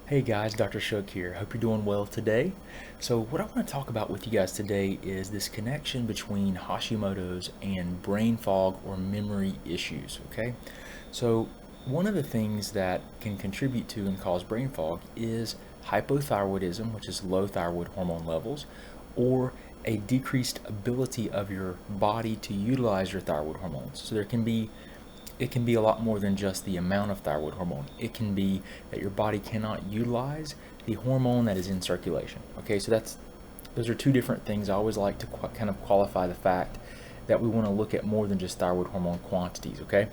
Hey guys, Dr. Shook here. Hope you're doing well today. So, what I want to talk about with you guys today is this connection between Hashimoto's and brain fog or memory issues. Okay, so one of the things that can contribute to and cause brain fog is hypothyroidism, which is low thyroid hormone levels, or a decreased ability of your body to utilize your thyroid hormones. So, it can be a lot more than just the amount of thyroid hormone. It can be that your body cannot utilize the hormone that is in circulation. Okay, so those are two different things. I always like to kind of qualify the fact that we want to look at more than just thyroid hormone quantities. Okay,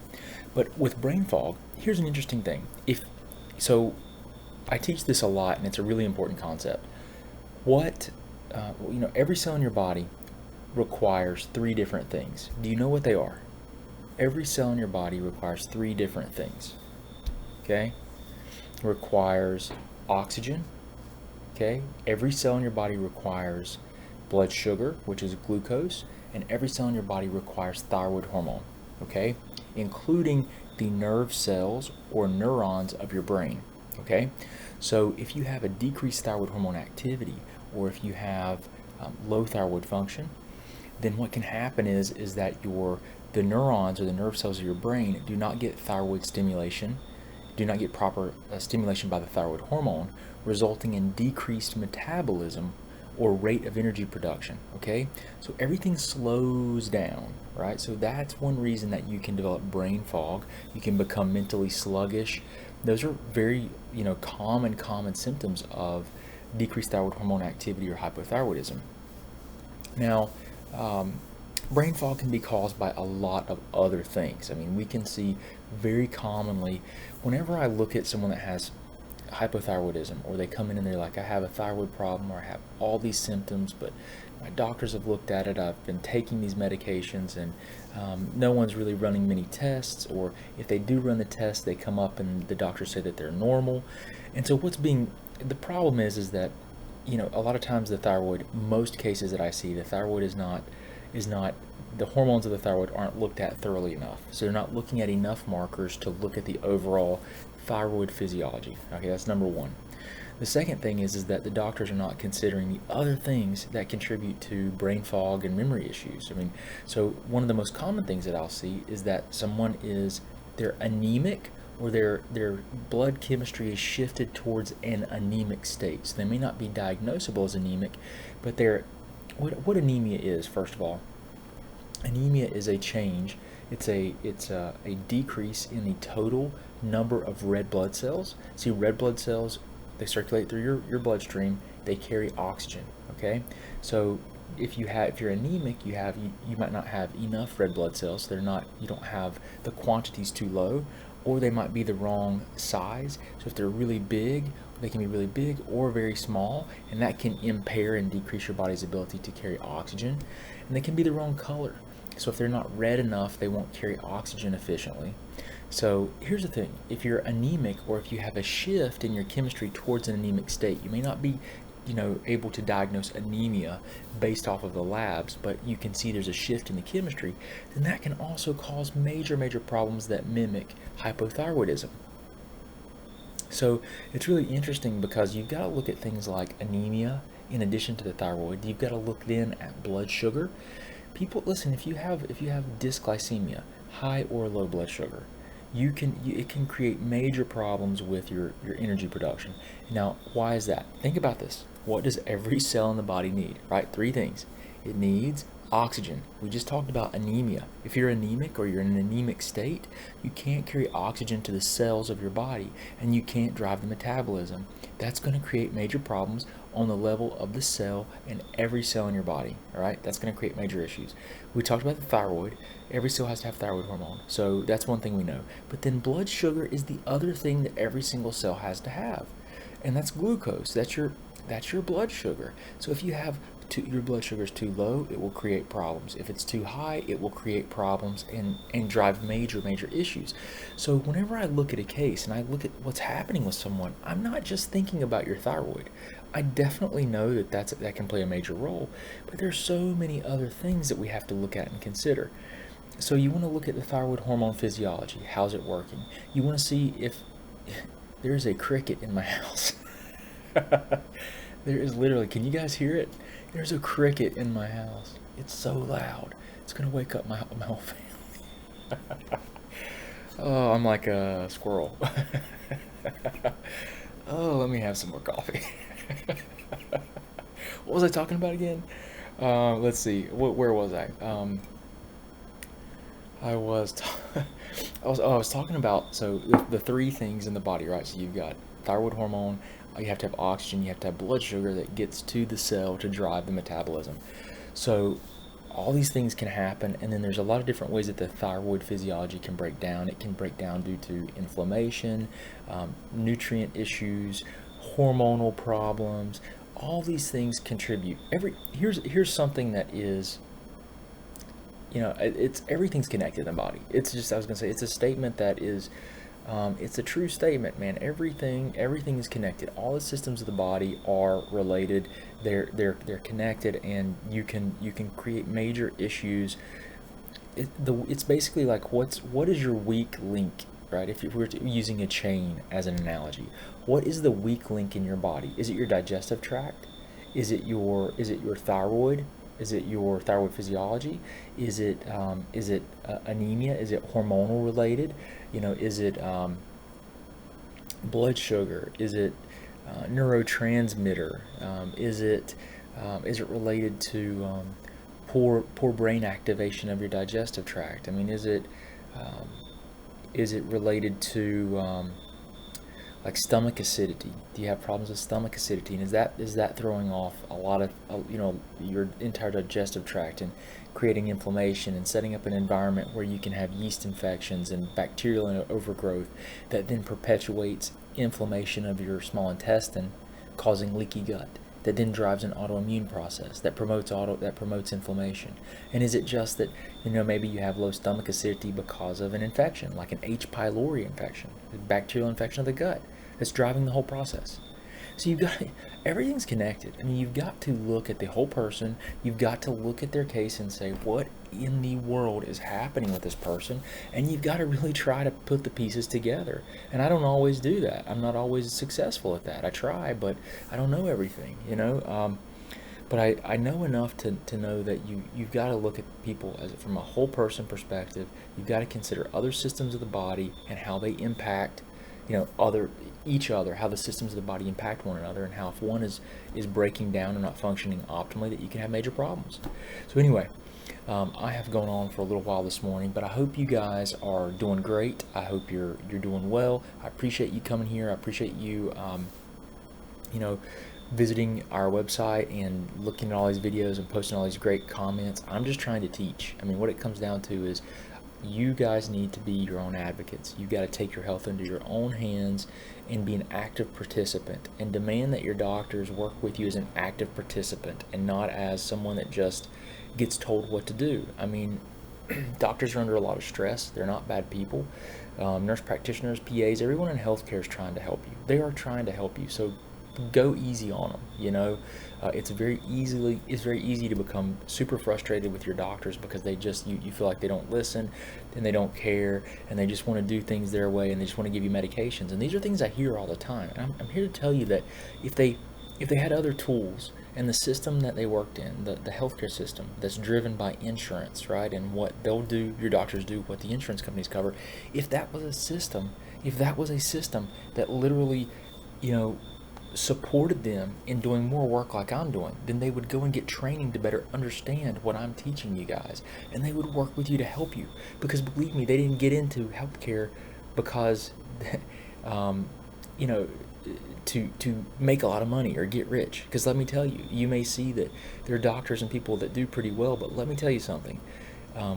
but with brain fog, here's an interesting thing. If so, I teach this a lot, and it's a really important concept. What every cell in your body requires three different things. Do you know what they are? Every cell in your body requires three different things. Okay? It requires oxygen. Okay? Every cell in your body requires blood sugar, which is glucose, and every cell in your body requires thyroid hormone. Okay? Including the nerve cells or neurons of your brain. Okay? So if you have a decreased thyroid hormone activity, or if you have low thyroid function, then what can happen is that the neurons or the nerve cells of your brain do not get thyroid stimulation, do not get proper stimulation by the thyroid hormone, resulting in decreased metabolism or rate of energy production. Okay, so everything slows down, right? So that's one reason that you can develop brain fog. You can become mentally sluggish. Those are very common symptoms of decreased thyroid hormone activity or hypothyroidism. Now, brain fog can be caused by a lot of other things. I mean, we can see very commonly whenever I look at someone that has hypothyroidism, or they come in and they're like, I have a thyroid problem, or I have all these symptoms, but my doctors have looked at it, I've been taking these medications, and no one's really running many tests, or if they do run the tests, they come up and the doctors say that they're normal. And so the problem is that a lot of times most cases that I see, the thyroid is not, the hormones of the thyroid aren't looked at thoroughly enough. So they're not looking at enough markers to look at the overall thyroid physiology. Okay, that's number one. The second thing is that the doctors are not considering the other things that contribute to brain fog and memory issues. I mean, so one of the most common things that I'll see is that they're anemic, or their blood chemistry is shifted towards an anemic state. So they may not be diagnosable as anemic, but what anemia is, first of all. Anemia is a change. It's a decrease in the total number of red blood cells. See, red blood cells, they circulate through your bloodstream. They carry oxygen. Okay, so if you're anemic, you might not have enough red blood cells. You don't have the quantities too low, or they might be the wrong size. So if they're really big, they can be really big or very small, and that can impair and decrease your body's ability to carry oxygen. And they can be the wrong color. So if they're not red enough, they won't carry oxygen efficiently. So here's the thing. If you're anemic, or if you have a shift in your chemistry towards an anemic state, you may not be able to diagnose anemia based off of the labs, but you can see there's a shift in the chemistry, then that can also cause major problems that mimic hypothyroidism. So it's really interesting because you've got to look at things like anemia in addition to the thyroid. You've got to look then at blood sugar. People, listen, if you have dysglycemia, high or low blood sugar, it can create major problems with your energy production. Now, why is that? Think about this. What does every cell in the body need? Right? Three things. It needs oxygen. We just talked about anemia. If you're anemic, or you're in an anemic state, you can't carry oxygen to the cells of your body, and you can't drive the metabolism. That's going to create major problems on the level of the cell and every cell in your body. All right, that's going to create major issues. We talked about the thyroid. Every cell has to have thyroid hormone, so that's one thing we know. But then blood sugar is the other thing that every single cell has to have, and that's glucose. That's your blood sugar. So if your blood sugar is too low, it will create problems. If it's too high, it will create problems and drive major issues. So whenever I look at a case and I look at what's happening with someone, I'm not just thinking about your thyroid. I definitely know that can play a major role, but there's so many other things that we have to look at and consider. So you want to look at the thyroid hormone physiology. How's it working? You want to see if there's a cricket in my house. There is literally, can you guys hear it? There's a cricket in my house. It's so loud. It's gonna wake up my whole family. Oh, I'm like a squirrel. Oh, let me have some more coffee. What was I talking about again? Let's see. Where was I? I was, t- I was talking about the three things in the body, right? So you've got thyroid hormone. You have to have oxygen. You have to have blood sugar that gets to the cell to drive the metabolism. So all these things can happen, and then there's a lot of different ways that the thyroid physiology can break down. It can break down due to inflammation, nutrient issues, hormonal problems. All these things contribute. Here's something that is, it's everything's connected in the body. It's just, I was gonna say, it's a statement that is, it's a true statement, man. Everything is connected. All the systems of the body are related. They're connected, and you can create major issues. It's basically like, what is your weak link, right? If we're using a chain as an analogy, what is the weak link in your body? Is it your digestive tract? Is it your thyroid? Is it your thyroid physiology? Is it anemia? Is it hormonal related? Is it blood sugar? Is it neurotransmitter? Is it related to poor brain activation of your digestive tract? I mean, um, is it related to like stomach acidity? Do you have problems with stomach acidity? And is that throwing off a lot of your entire digestive tract and creating inflammation and setting up an environment where you can have yeast infections and bacterial overgrowth that then perpetuates inflammation of your small intestine, causing leaky gut? That then drives an autoimmune process that promotes inflammation. And is it just that maybe you have low stomach acidity because of an infection, like an H. pylori infection, a bacterial infection of the gut, that's driving the whole process? So everything's connected. I mean, you've got to look at the whole person. You've got to look at their case and say, what in the world is happening with this person? And you've got to really try to put the pieces together. And I don't always do that. I'm not always successful at that. I try, but I don't know everything. But I know enough to know that you've got to look at people from a whole person perspective. You've got to consider other systems of the body and how they impact each other, how the systems of the body impact one another, and how if one is breaking down or not functioning optimally, that you can have major problems. So anyway, I have gone on for a little while this morning, but I hope you guys are doing great. I hope you're doing well. I appreciate you coming here. I appreciate you visiting our website and looking at all these videos and posting all these great comments. I'm just trying to teach. I mean, what it comes down to is you guys need to be your own advocates. You got to take your health into your own hands and be an active participant, and demand that your doctors work with you as an active participant and not as someone that just gets told what to do. I mean, doctors are under a lot of stress. They're not bad people. Nurse practitioners, PAs, everyone in healthcare is trying to help you. They are trying to help you. So go easy on them. It's very easy to become super frustrated with your doctors because they just you feel like they don't listen and they don't care and they just want to do things their way and they just want to give you medications. And these are things I hear all the time. And I'm here to tell you that if they had other tools, and the system that they worked in, the healthcare system that's driven by insurance, right, and what they'll do, your doctors do what the insurance companies cover, if that was a system that literally supported them in doing more work like I'm doing, then they would go and get training to better understand what I'm teaching you guys, and they would work with you to help you. Because believe me, they didn't get into healthcare because you know to make a lot of money or get rich. Because let me tell you, you may see that there are doctors and people that do pretty well, but let me tell you something.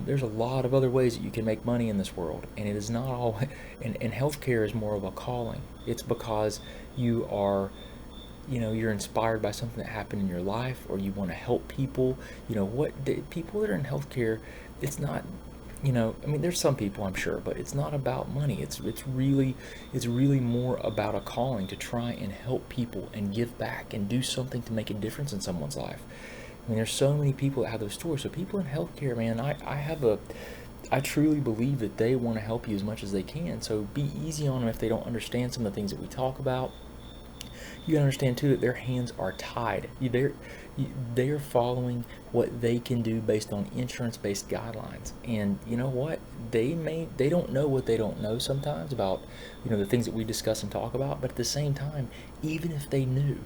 There's a lot of other ways that you can make money in this world, and it is not all. And healthcare is more of a calling. It's because you are, you're inspired by something that happened in your life, or you want to help people. People that are in healthcare, it's not. I mean, there's some people, I'm sure, but it's not about money. It's really more about a calling to try and help people and give back and do something to make a difference in someone's life. I mean, there's so many people that have those stories. So people in healthcare, man, I truly believe that they want to help you as much as they can. So be easy on them if they don't understand some of the things that we talk about. You gotta understand too that their hands are tied. They're following what they can do based on insurance-based guidelines. And you know what? They don't know what they don't know sometimes about, the things that we discuss and talk about. But at the same time, even if they knew,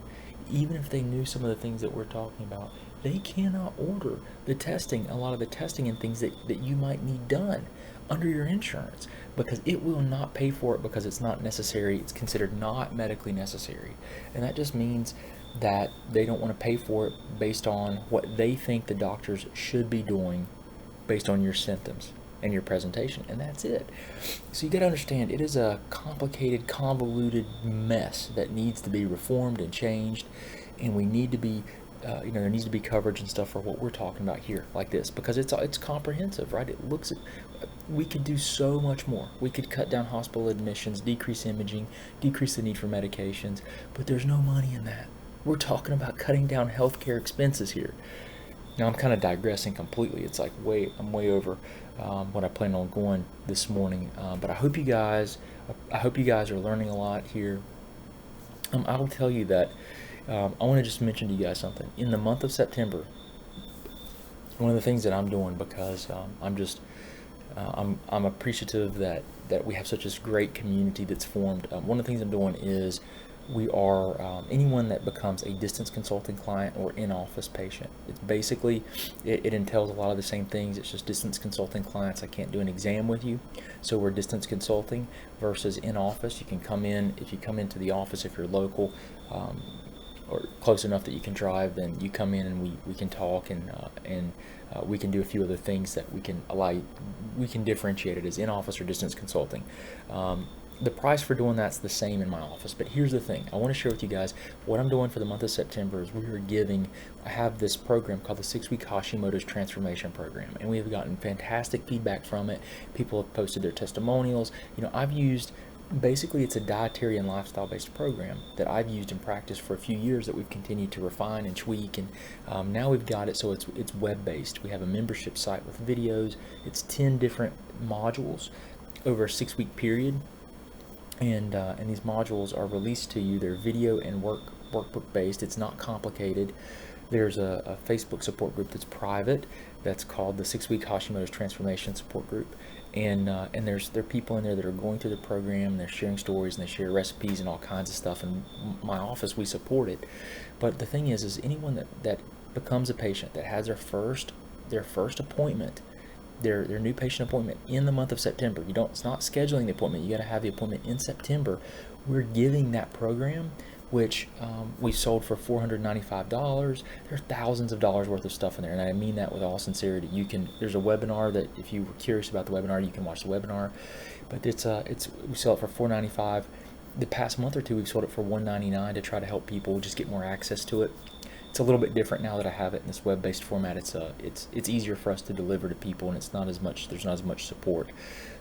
even if they knew some of the things that we're talking about, they cannot order a lot of the testing and things that you might need done under your insurance, because it will not pay for it, because it's not necessary. It's considered not medically necessary. And that just means that they don't want to pay for it based on what they think the doctors should be doing based on your symptoms and your presentation, and that's it. So you got to understand, it is a complicated, convoluted mess that needs to be reformed and changed, and we need to be there needs to be coverage and stuff for what we're talking about here, like this, because it's comprehensive, right? It looks at, we could do so much more. We could cut down hospital admissions, decrease imaging, decrease the need for medications, but there's no money in that. We're talking about cutting down healthcare expenses here. Now I'm kind of digressing completely. It's like I'm way over what I planned on going this morning. But I hope you guys are learning a lot here. I will tell you that I want to just mention to you guys something. In the month of September, one of the things that I'm doing, because I'm appreciative that we have such a great community that's formed. One of the things I'm doing is we are anyone that becomes a distance consulting client or in-office patient. It's basically, it entails a lot of the same things. It's just distance consulting clients. I can't do an exam with you, so we're distance consulting versus in-office. You can come in, if you come into the office, if you're local or close enough that you can drive, then you come in and we can talk, and we can do a few other things that we can differentiate it as in-office or distance consulting. The price for doing that's the same in my office. But here's the thing. I want to share with you guys what I'm doing for the month of September is I have this program called the 6-Week Hashimoto's Transformation Program. And we have gotten fantastic feedback from it. People have posted their testimonials. Basically it's a dietary and lifestyle based program that I've used in practice for a few years, that we've continued to refine and tweak, and now we've got it so it's web based. We have a membership site with videos. It's 10 different modules over a 6-week period. And these modules are released to you. They're video and workbook based. It's not complicated. There's a Facebook support group that's private that's called the 6-Week Hashimoto's Transformation Support Group, and there are people in there that are going through the program, and they're sharing stories, and they share recipes and all kinds of stuff. And my office, we support it. But the thing is anyone that becomes a patient, that has their first appointment, their new patient appointment in the month of September. It's not scheduling the appointment. You got to have the appointment in September. We're giving that program, which we sold for $495. There's thousands of dollars worth of stuff in there, and I mean that with all sincerity. There's a webinar that, if you were curious about the webinar, you can watch the webinar. But we sell it for $495. The past month or two, we've sold it for $199 to try to help people just get more access to it. It's a little bit different now that I have it in this web-based format. It's easier for us to deliver to people, and there's not as much support.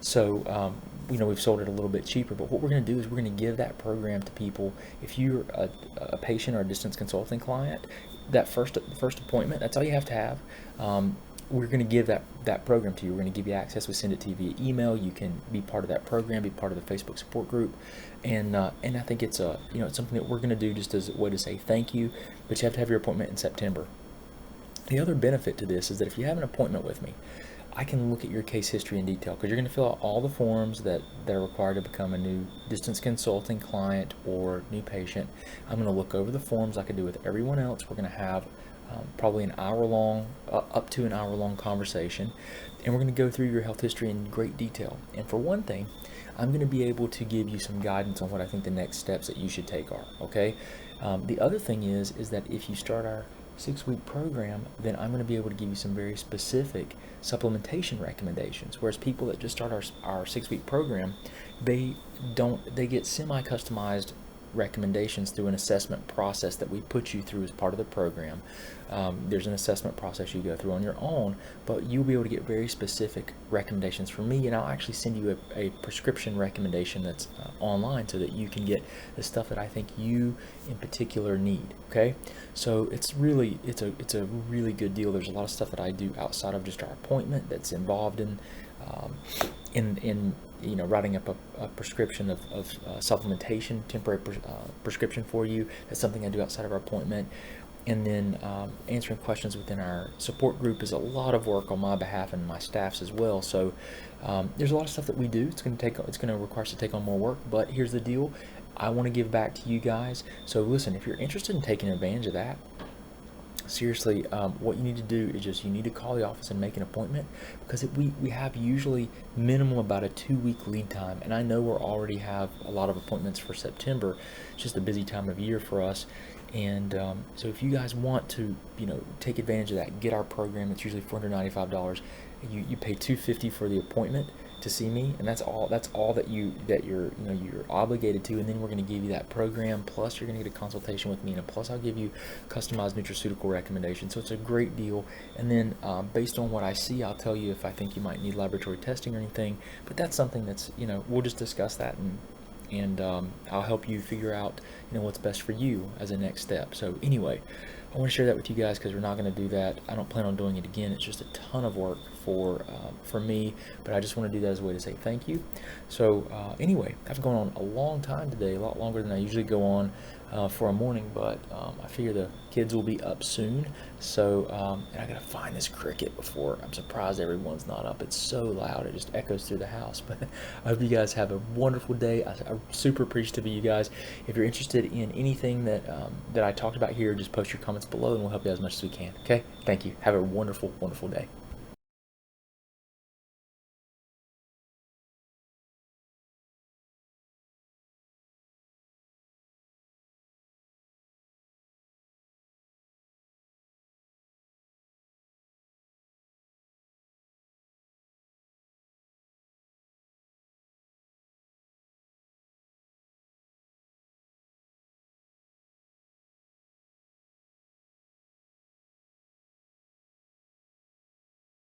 So we've sold it a little bit cheaper. But what we're going to do is we're going to give that program to people. If you're a patient or a distance consulting client, that first appointment, that's all you have to have. We're going to give that program to you. We're going to give you access. We send it to you via email. You can be part of that program, be part of the Facebook support group, and I think it's something that we're going to do just as a way to say thank you. But you have to have your appointment in September. The other benefit to this is that if you have an appointment with me, I can look at your case history in detail, because you're going to fill out all the forms that are required to become a new distance consulting client or new patient. I'm going to look over the forms like I do with everyone else. We're going to have probably up to an hour long conversation, and we're going to go through your health history in great detail. And for one thing, I'm going to be able to give you some guidance on what I think the next steps that you should take are. Okay. The other thing is that if you start our 6-week program, then I'm going to be able to give you some very specific supplementation recommendations. Whereas people that just start our 6-week program, they get semi-customized recommendations through an assessment process that we put you through as part of the program. There's an assessment process you go through on your own, but you'll be able to get very specific recommendations from me, and I'll actually send you a prescription recommendation that's online, so that you can get the stuff that I think you in particular need. Okay, so it's a really good deal. There's a lot of stuff that I do outside of just our appointment that's involved in writing up a prescription of supplementation, temporary prescription for you. That's something I do outside of our appointment. And then answering questions within our support group is a lot of work on my behalf and my staff's as well. So there's a lot of stuff that we do. It's going to require us to take on more work. But here's the deal: I want to give back to you guys. So listen, if you're interested in taking advantage of that, seriously, what you need to do is you need to call the office and make an appointment, because we have usually minimum about a 2-week lead time, and I know we're already have a lot of appointments for September. It's just a busy time of year for us. And so if you guys want to take advantage of that, get our program. It's usually $495. You pay $250 for the appointment to see me, and that's all that you're obligated to. And then we're going to give you that program, plus you're going to get a consultation with me, and plus I'll give you customized nutraceutical recommendations. So it's a great deal. And then based on what I see, I'll tell you if I think you might need laboratory testing or anything. But that's something that's we'll just discuss that, and I'll help you figure out what's best for you as a next step. So anyway, I want to share that with you guys because we're not going to do that. I don't plan on doing it again. It's just a ton of work for me, but I just want to do that as a way to say thank you. So anyway, I've gone on a long time today, a lot longer than I usually go on for a morning, but I figure the kids will be up soon. So and I gotta find this cricket before I'm surprised everyone's not up. It's so loud, it just echoes through the house. But I hope you guys have a wonderful day. I'm super appreciative of you guys. If you're interested in anything that I talked about here, just post your comments below and we'll help you out as much as we can. Okay, thank you. Have a wonderful day.